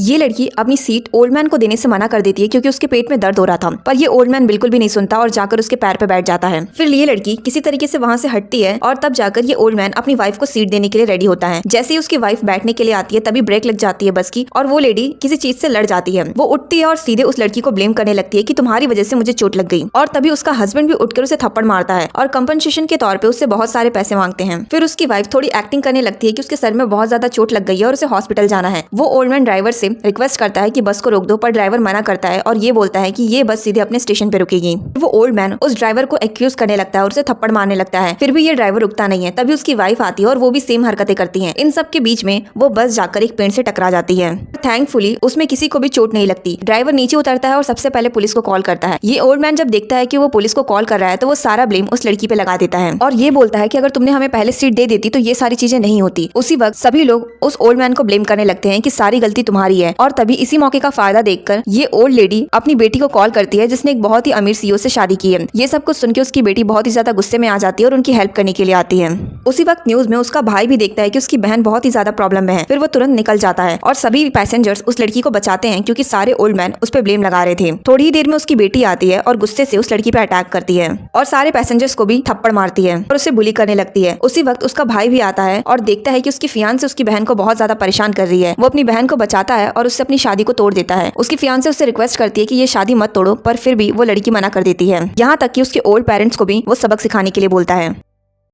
ये लड़की अपनी सीट ओल्ड मैन को देने से मना कर देती है क्योंकि उसके पेट में दर्द हो रहा था, पर ये ओल्ड मैन बिल्कुल भी नहीं सुनता और जाकर उसके पैर पे बैठ जाता है। फिर ये लड़की किसी तरीके से वहाँ से हटती है और तब जाकर ये ओल्ड मैन अपनी वाइफ को सीट देने के लिए रेडी होता है। जैसे ही उसकी वाइफ बैठने के लिए आती है तभी ब्रेक लग जाती है बस की और वो लेडी किसी चीज से लड़ जाती है। वो उठती है और सीधे उस लड़की को ब्लेम करने लगती है कि तुम्हारी वजह से मुझे चोट लग गई, और तभी उसका हस्बैंड भी उठकर उसे थप्पड़ मारता है और कंपनसेशन के तौर पे उससे बहुत सारे पैसे मांगते हैं। फिर उसकी वाइफ थोड़ी एक्टिंग करने लगती है कि उसके सर में बहुत ज्यादा चोट लग गई है और उसे हॉस्पिटल जाना है। वो ओल्ड मैन ड्राइवर से रिक्वेस्ट करता है कि बस को रोक दो, पर ड्राइवर मना करता है और ये बोलता है कि ये बस सीधे अपने स्टेशन पे रुकेगी। वो ओल्ड मैन उस ड्राइवर को एक्यूज करने लगता है और उसे थप्पड़ मारने लगता है, फिर भी ये ड्राइवर रुकता नहीं है। तभी उसकी वाइफ आती है और वो भी सेम हरकतें करती है। इन सब के बीच में वो बस जाकर एक पेड़ से टकरा जाती है। थैंकफुली उसमें किसी को भी चोट नहीं लगती। ड्राइवर नीचे उतरता है और सबसे पहले पुलिस को कॉल करता है। ये ओल्ड मैन जब देखता है कि वो पुलिस को कॉल कर रहा है तो वो सारा ब्लेम उस लड़की पे लगा देता है और ये बोलता है कि अगर तुमने हमें पहले सीट दे देती तो ये सारी चीजें नहीं होती। उसी वक्त सभी लोग उस ओल्ड मैन को ब्लेम करने लगते हैं कि सारी गलती तुम्हारी है। और तभी इसी मौके का फायदा देखकर ये ओल्ड लेडी अपनी बेटी को कॉल करती है जिसने एक बहुत ही अमीर सीईओ से शादी की है। ये सब कुछ सुनकर उसकी बेटी बहुत ही ज्यादा गुस्से में आ जाती है और उनकी हेल्प करने के लिए आती है। उसी वक्त न्यूज में उसका भाई भी देखता है कि उसकी बहन बहुत ही ज्यादा प्रॉब्लम में है। फिर वो तुरंत निकल जाता है और सभी पैसेंजर्स उस लड़की को बचाते हैं क्योंकि सारे ओल्ड मैन उस पर ब्लेम लगा रहे थे। थोड़ी ही देर में उसकी बेटी आती है और गुस्से से उस लड़की पे अटैक करती है और सारे पैसेंजर्स को भी थप्पड़ मारती है और उसे बुली करने लगती है। उसी वक्त उसका भाई भी आता है और देखता है कि उसकी फियांसे उसकी बहन को बहुत ज्यादा परेशान कर रही है। वो अपनी बहन को बचाता है और उससे अपनी शादी को तोड़ देता है। उसकी फियांसे उससे रिक्वेस्ट करती है कि ये शादी मत तोड़ो, पर फिर भी वो लड़की मना कर देती है। यहाँ तक कि उसके ओल्ड पेरेंट्स को भी वो सबक सिखाने के लिए बोलता है।